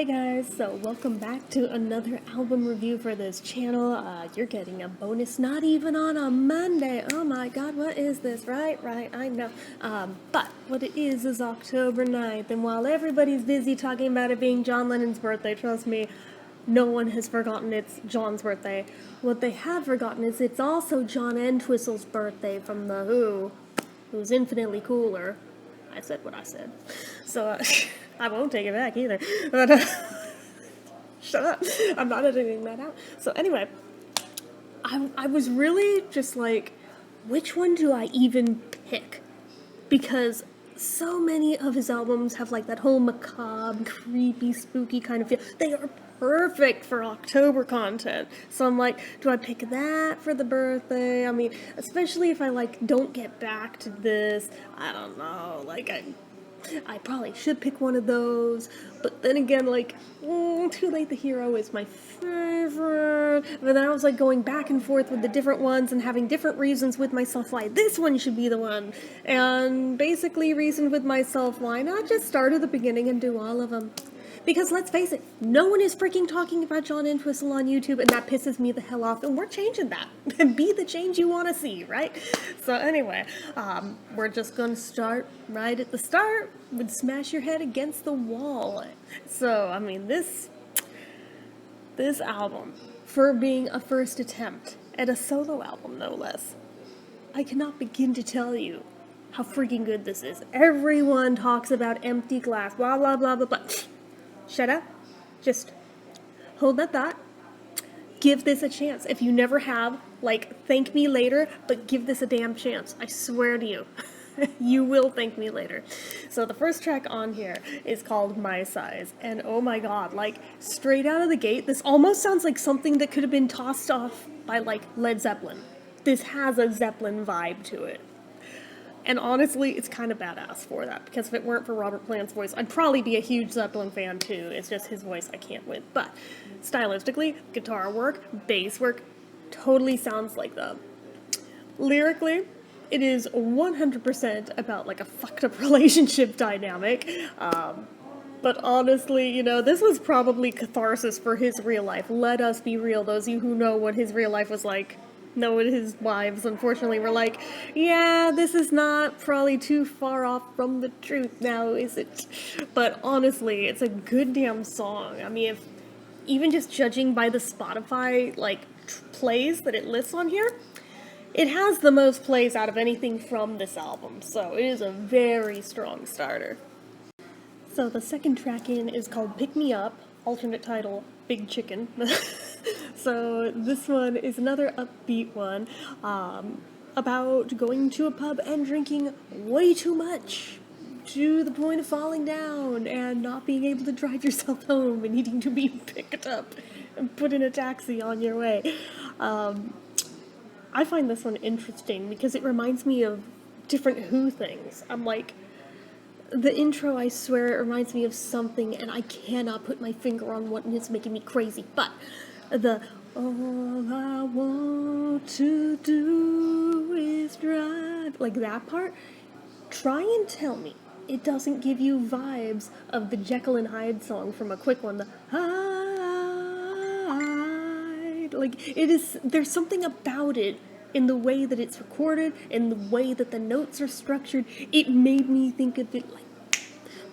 Hey guys, so welcome back to another album review for this channel. You're getting a bonus not even on a Monday. Oh my god, what is this? Right, I know. But what it is October 9th, and while everybody's busy talking about it being John Lennon's birthday, trust me, no one has forgotten it's John's birthday. What they have forgotten is it's also John Entwistle's birthday from The Who, who's infinitely cooler. I said what I said. So, I won't take it back either. But, shut up. I'm not editing that out. So anyway, I was really just like, which one do I even pick? Because so many of his albums have like that whole macabre, creepy, spooky kind of feel. They are perfect for October content. So I'm like, do I pick that for the birthday? I mean, especially if I like don't get back to this. I don't know. Like I probably should pick one of those, but then again, like, Too Late the Hero is my favorite. But then I was like going back and forth with the different ones and having different reasons with myself why this one should be the one. And basically reasoned with myself, why not just start at the beginning and do all of them? Because let's face it, no one is freaking talking about John Entwistle on YouTube, and that pisses me the hell off, and we're changing that. Be the change you want to see, right? So anyway, we're just going to start right at the start with Smash Your Head Against the Wall. So, I mean, this album, for being a first attempt at a solo album, no less, I cannot begin to tell you how freaking good this is. Everyone talks about Empty Glass, blah, blah, blah, blah, blah. Shut up. Just hold that thought. Give this a chance. If you never have, like, thank me later, but give this a damn chance. I swear to you. You will thank me later. So the first track on here is called My Size. And oh my god, like, straight out of the gate, this almost sounds like something that could have been tossed off by, like, Led Zeppelin. This has a Zeppelin vibe to it. And honestly, it's kind of badass for that, because if it weren't for Robert Plant's voice, I'd probably be a huge Zeppelin fan too. It's just his voice I can't with. But stylistically, guitar work, bass work, totally sounds like them. Lyrically, it is 100% about like a fucked up relationship dynamic. But honestly, you know, this was probably catharsis for his real life. Let us be real. Those of you who know what his real life was like know what his wives, unfortunately, were like, yeah, this is not probably too far off from the truth now, is it? But honestly, it's a good damn song. I mean, if even just judging by the Spotify, like, plays that it lists on here, it has the most plays out of anything from this album, so it is a very strong starter. So the second track in is called Pick Me Up, alternate title, Big Chicken. So this one is another upbeat one about going to a pub and drinking way too much to the point of falling down and not being able to drive yourself home and needing to be picked up and put in a taxi on your way. I find this one interesting because it reminds me of different Who things. I'm like, the intro, I swear, it reminds me of something, and I cannot put my finger on what is making me crazy, but the all I want to do is drive, like that part, try and tell me it doesn't give you vibes of the Jekyll and Hyde song from A Quick One, the Hyde. Like, it is, there's something about it in the way that it's recorded, in the way that the notes are structured. It made me think of it like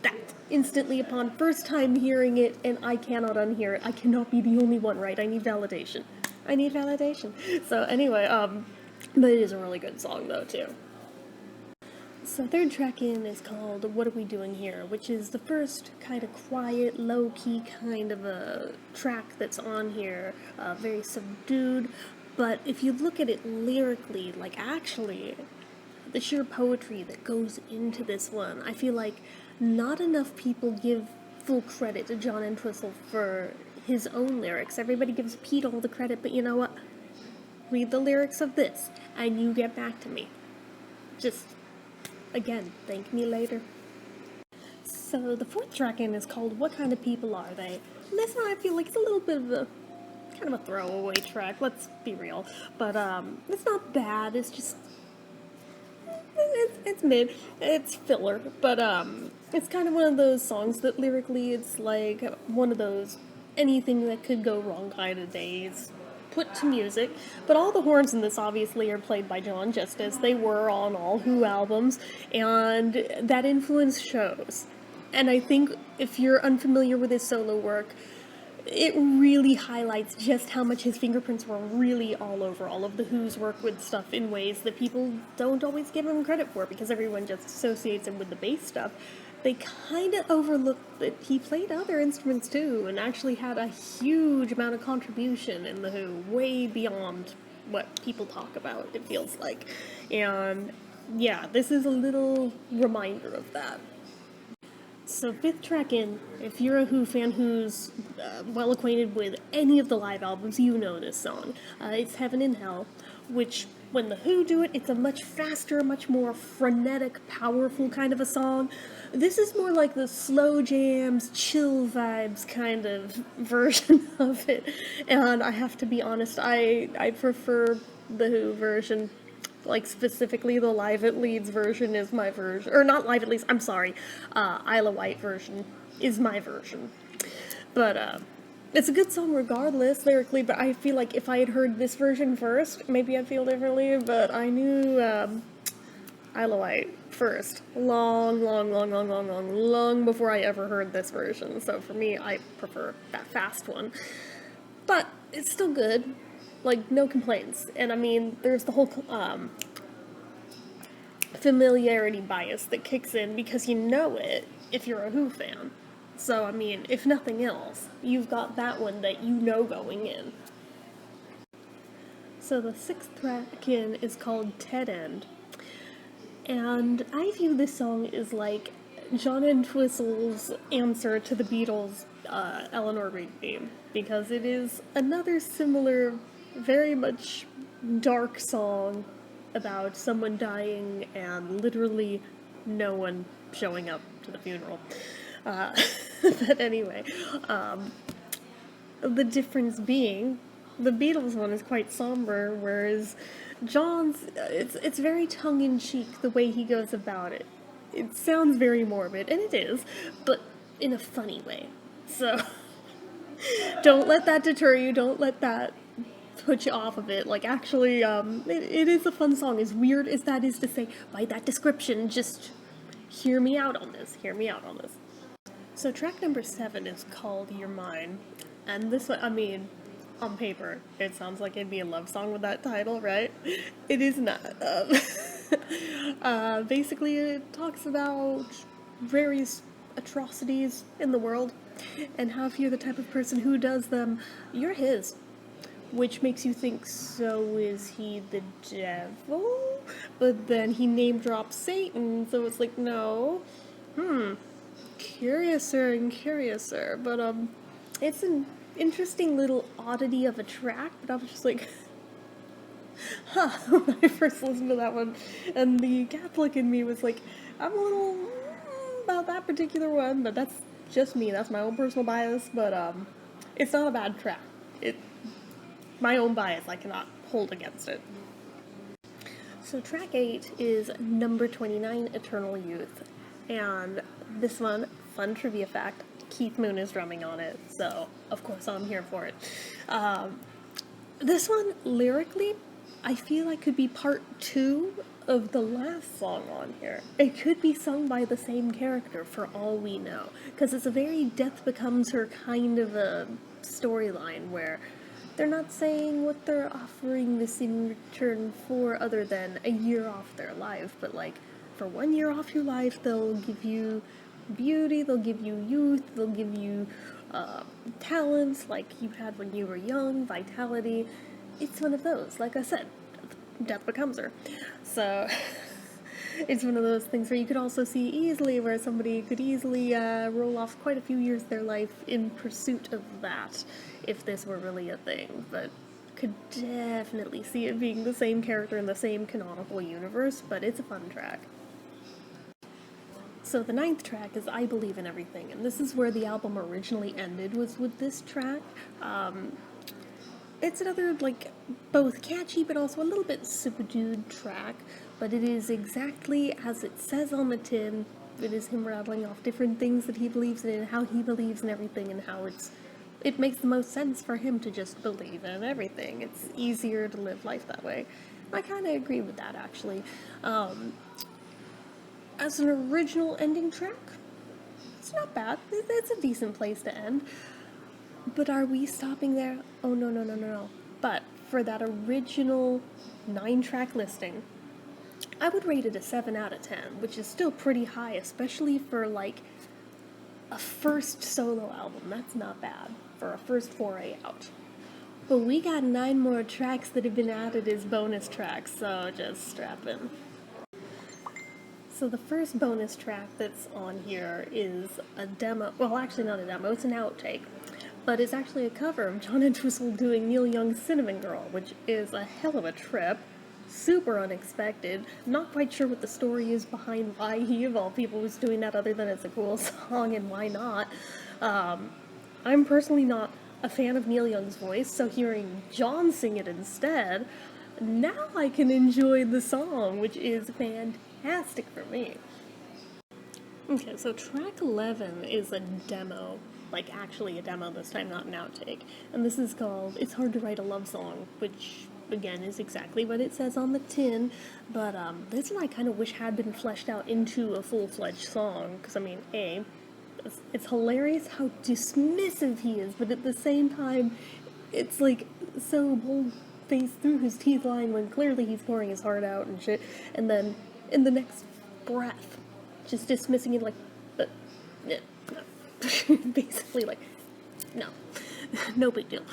that instantly upon first time hearing it, and I cannot unhear it. I cannot be the only one, right? I need validation. So anyway, but it is a really good song though too. So third track in is called What Are We Doing Here, which is the first kind of quiet, low-key kind of a track that's on here, very subdued. But if you look at it lyrically, like actually, the sheer poetry that goes into this one, I feel like not enough people give full credit to John Entwistle for his own lyrics. Everybody gives Pete all the credit, but you know what? Read the lyrics of this, and you get back to me. Just, again, thank me later. So the fourth track in is called What Kind of People Are They? And this one I feel like it's a little bit of a kind of a throwaway track, let's be real. But it's not bad, it's just it's mid. It's filler, but it's kind of one of those songs that lyrically it's like one of those anything that could go wrong kind of days put to music. But all the horns in this obviously are played by John, just as they were on all Who albums, and that influence shows. And I think if you're unfamiliar with his solo work, it really highlights just how much his fingerprints were really all over all of the Who's work with stuff in ways that people don't always give him credit for because everyone just associates him with the bass stuff. They kind of overlook that he played other instruments too and actually had a huge amount of contribution in the Who, way beyond what people talk about, it feels like. And yeah, this is a little reminder of that. So, fifth track in, if you're a Who fan who's well acquainted with any of the live albums, you know this song. It's Heaven and Hell, which, when the Who do it, it's a much faster, much more frenetic, powerful kind of a song. This is more like the slow jams, chill vibes kind of version of it. And I have to be honest, I prefer the Who version. Like, specifically, the Live at Leeds version is my version. Or not Live at Leeds, I'm sorry. Isla White version is my version. But, it's a good song regardless, lyrically, but I feel like if I had heard this version first, maybe I'd feel differently, but I knew, Isla White first. Long before I ever heard this version. So for me, I prefer that fast one. But, it's still good. Like, no complaints. And I mean, there's the whole familiarity bias that kicks in because you know it if you're a Who fan. So, I mean, if nothing else, you've got that one that you know going in. So the sixth track in is called Ted End. And I view this song as like John Entwistle's answer to the Beatles' Eleanor Rigby, because it is another similar, very much dark song about someone dying and literally no one showing up to the funeral. But anyway, the difference being, the Beatles one is quite somber, whereas John's, it's very tongue-in-cheek the way he goes about it. It sounds very morbid, and it is, but in a funny way. So, don't let that deter you, don't let that put you off of it. Like, actually, it is a fun song, as weird as that is to say by that description. Just hear me out on this, hear me out on this. So track number 7 is called You're Mine, and this one, I mean, on paper, it sounds like it'd be a love song with that title, right? It is not. Basically, it talks about various atrocities in the world, and how if you're the type of person who does them, you're his. Which makes you think, so is he the devil? But then he name drops Satan, so it's like, no. Curiouser and curiouser. But, it's an interesting little oddity of a track, but I was just like, huh, when I first listened to that one. And the Catholic in me was like, I'm a little about that particular one, but that's just me, that's my own personal bias, but, it's not a bad track. My own bias, I cannot hold against it. So track 8 is number 29, Eternal Youth. And this one, fun trivia fact, Keith Moon is drumming on it, so of course I'm here for it. This one, lyrically, I feel like could be part 2 of the last song on here. It could be sung by the same character for all we know, because it's a very Death Becomes Her kind of a storyline where they're not saying what they're offering this in return for other than a year off their life, but like, for 1 year off your life, they'll give you beauty, they'll give you youth, they'll give you talents like you had when you were young, vitality. It's one of those, like I said, Death Becomes Her. So, it's one of those things where you could also see easily where somebody could easily roll off quite a few years of their life in pursuit of that, if this were really a thing, but could definitely see it being the same character in the same canonical universe, but it's a fun track. So the 9th track is I Believe in Everything, and this is where the album originally ended, was with this track. it's another, like, both catchy but also a little bit subdued track, but it is exactly as it says on the tin. It is him rattling off different things that he believes in, how he believes in everything, and how it makes the most sense for him to just believe in everything. It's easier to live life that way. I kind of agree with that, actually. As an original ending track, it's not bad. It's a decent place to end. But are we stopping there? Oh, no, no, no, no, no. But for that original 9-track listing, I would rate it a 7 out of 10, which is still pretty high, especially for, like, a first solo album. That's not bad for a first foray out. But we got 9 more tracks that have been added as bonus tracks, so just strap in. So the first bonus track that's on here is a demo, well, actually not a demo, it's an outtake, but it's actually a cover of John Entwistle doing Neil Young's Cinnamon Girl, which is a hell of a trip, super unexpected. Not quite sure what the story is behind why he, of all people, was doing that, other than it's a cool song and why not. I'm personally not a fan of Neil Young's voice, so hearing John sing it instead, now I can enjoy the song, which is fantastic for me. Okay, so track 11 is a demo, like actually a demo this time, not an outtake. And this is called It's Hard to Write a Love Song, which, again, is exactly what it says on the tin. But this one I kind of wish had been fleshed out into a full-fledged song, because, I mean, it's hilarious how dismissive he is, but at the same time, it's like so bold-faced through his teeth line when clearly he's pouring his heart out and shit, and then in the next breath, just dismissing it like, no. Basically, like, no, no big deal.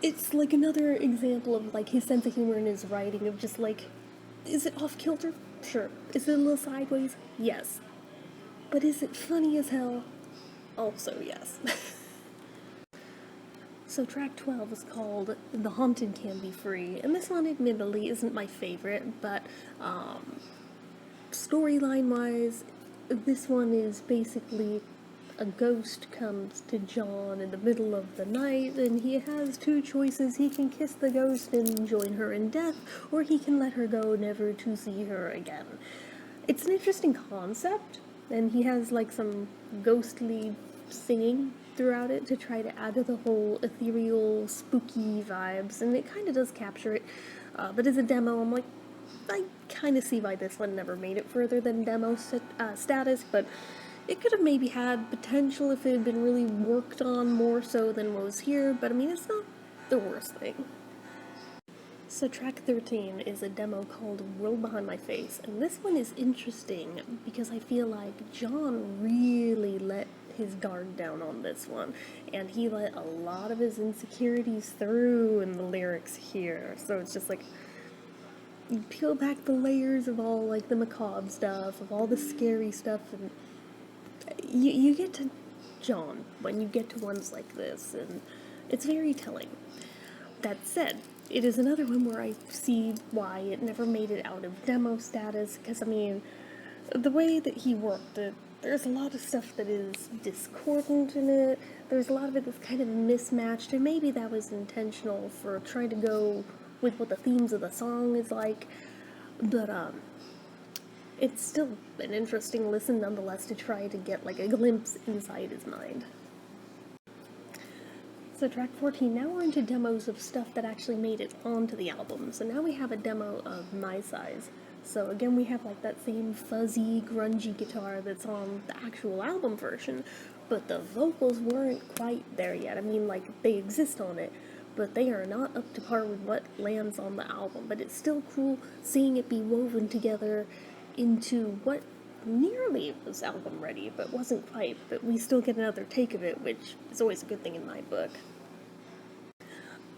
It's like another example of, like, his sense of humor in his writing, of just like, is it off kilter? Sure. Is it a little sideways? Yes. But is it funny as hell? Also, yes. So track 12 is called The Haunted Can Be Free, and this one admittedly isn't my favorite, but storyline-wise, this one is basically a ghost comes to John in the middle of the night, and he has 2 choices. He can kiss the ghost and join her in death, or he can let her go, never to see her again. It's an interesting concept, and he has, like, some ghostly singing throughout it to try to add to the whole ethereal, spooky vibes, and it kind of does capture it. But as a demo, I'm like, I kind of see why this one never made it further than demo status, but it could have maybe had potential if it had been really worked on more so than what was here, but I mean, it's not the worst thing. So track 13 is a demo called World Behind My Face, and this one is interesting because I feel like John really let his guard down on this one, and he let a lot of his insecurities through in the lyrics here, so it's just like, you peel back the layers of all, like, the macabre stuff, of all the scary stuff, and you get to John when you get to ones like this, and it's very telling. That said, it is another one where I see why it never made it out of demo status, because, I mean, the way that he worked it, there's a lot of stuff that is discordant in it, there's a lot of it that's kind of mismatched, and maybe that was intentional for trying to go with what the themes of the song is like, but, it's still an interesting listen nonetheless to try to get, like, a glimpse inside his mind. So track 14, now we're into demos of stuff that actually made it onto the album. So now we have a demo of My Size. So again, we have, like, that same fuzzy, grungy guitar that's on the actual album version, but the vocals weren't quite there yet. I mean, like, they exist on it, but they are not up to par with what lands on the album. But it's still cool seeing it be woven together into what nearly was album ready, but wasn't quite, but we still get another take of it, which is always a good thing in my book.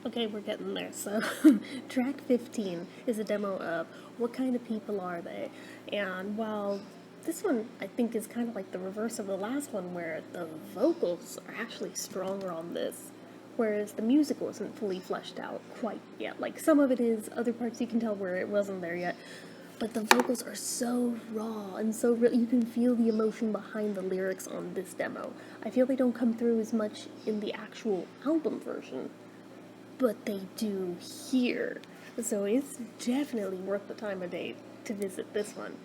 Okay, we're getting there. So track 15 is a demo of What Kind of People Are They? And while this one I think is kind of like the reverse of the last one, where the vocals are actually stronger on this, whereas the music wasn't fully fleshed out quite yet. Like, some of it is, other parts you can tell where it wasn't there yet, but the vocals are so raw and so real. You can feel the emotion behind the lyrics on this demo. I feel they don't come through as much in the actual album version. but they do here. So it's definitely worth the time of day to visit this one.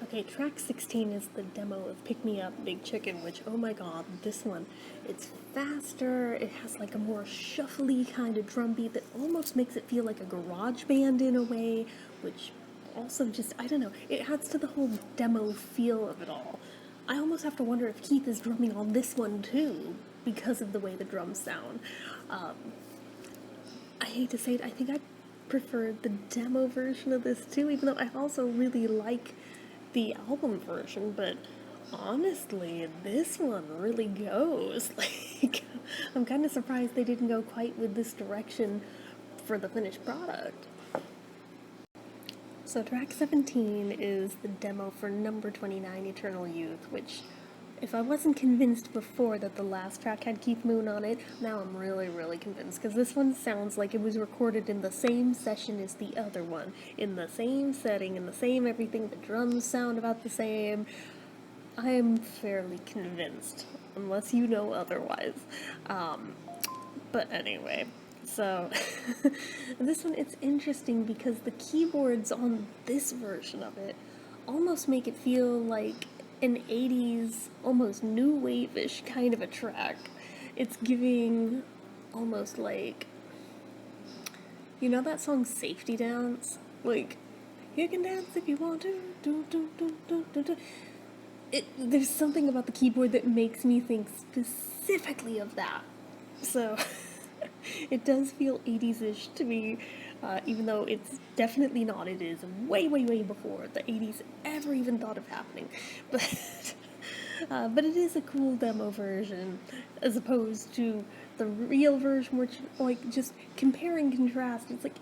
Okay, track 16 is the demo of Pick Me Up, Big Chicken, which, oh my god, this one, it's faster, it has like a more shuffly kind of drum beat that almost makes it feel like a garage band in a way, which also just, I don't know, it adds to the whole demo feel of it all. I almost have to wonder if Keith is drumming on this one too, because of the way the drums sound. I hate to say it, I think I prefer the demo version of this too, even though I also really like the album version, but honestly, this one really goes. Like, I'm kind of surprised they didn't go quite with this direction for the finished product. So track 17 is the demo for number 29, Eternal Youth, which, if I wasn't convinced before that the last track had Keith Moon on it, now I'm really, really convinced, because this one sounds like it was recorded in the same session as the other one, in the same setting, in the same everything, the drums sound about the same. I am fairly convinced, unless you know otherwise. But anyway, so this one, it's interesting because the keyboards on this version of it almost make it feel like an 80s, almost new wave-ish kind of a track. It's giving almost like, you know that song Safety Dance? Like, you can dance if you want to, do, do, do, do, do, do. There's something about the keyboard that makes me think specifically of that. So, it does feel 80s-ish to me, even though it's definitely not. It is way, way, way before the 80s ever even thought of happening. But it is a cool demo version, as opposed to the real version, which, like, just compare and contrast. It's like,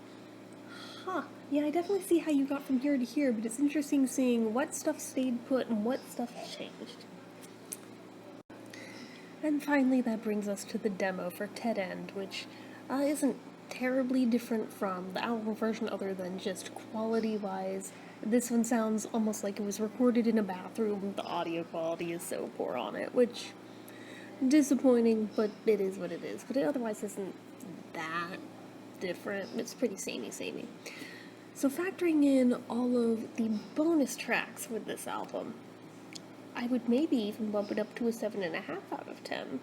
huh, yeah, I definitely see how you got from here to here, but it's interesting seeing what stuff stayed put and what stuff changed. And finally, that brings us to the demo for Ted End, which isn't terribly different from the album version other than just quality-wise. This one sounds almost like it was recorded in a bathroom. The audio quality is so poor on it, which, disappointing, but it is what it is. But it otherwise isn't that different. It's pretty samey. So factoring in all of the bonus tracks with this album, I would maybe even bump it up to a 7.5 out of 10.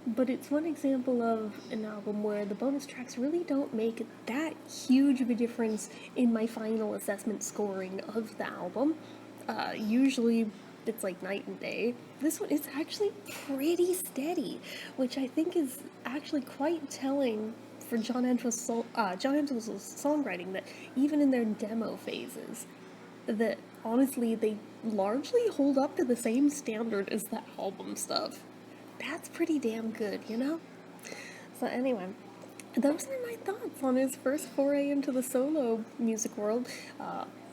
But it's one example of an album where the bonus tracks really don't make that huge of a difference in my final assessment scoring of the album. Usually it's like night and day. This one is actually pretty steady, which I think is actually quite telling for John Entwistle's songwriting, that even in their demo phases, that honestly they largely hold up to the same standard as the album stuff. That's pretty damn good, you know? So anyway, those are my thoughts on his first foray into the solo music world.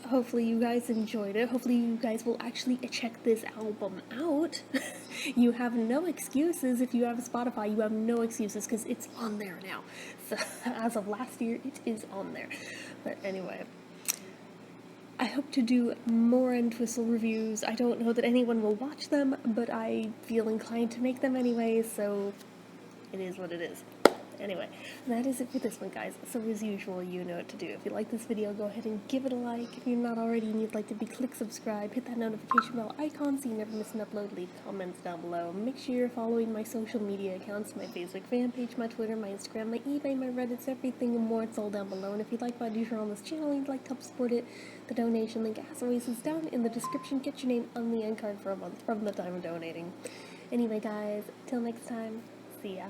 Hopefully you guys enjoyed it. Hopefully you guys will actually check this album out. You have no excuses. If you have Spotify, you have no excuses because it's on there now. So as of last year, it is on there. But anyway, I hope to do more Entwistle reviews. I don't know that anyone will watch them, but I feel inclined to make them anyway, so it is what it is. Anyway, that is it for this one, guys. So as usual, you know what to do. If you like this video, go ahead and give it a like. If you're not already and you'd like to click subscribe, hit that notification bell icon so you never miss an upload. Leave comments down below. Make sure you're following my social media accounts, my Facebook fan page, my Twitter, my Instagram, my eBay, my Reddits, everything and more. It's all down below. And if you'd like what I do here on this channel and you'd like to help support it, the donation link, as always, is down in the description. Get your name on the end card for a month from the time of donating. Anyway, guys, till next time, see ya.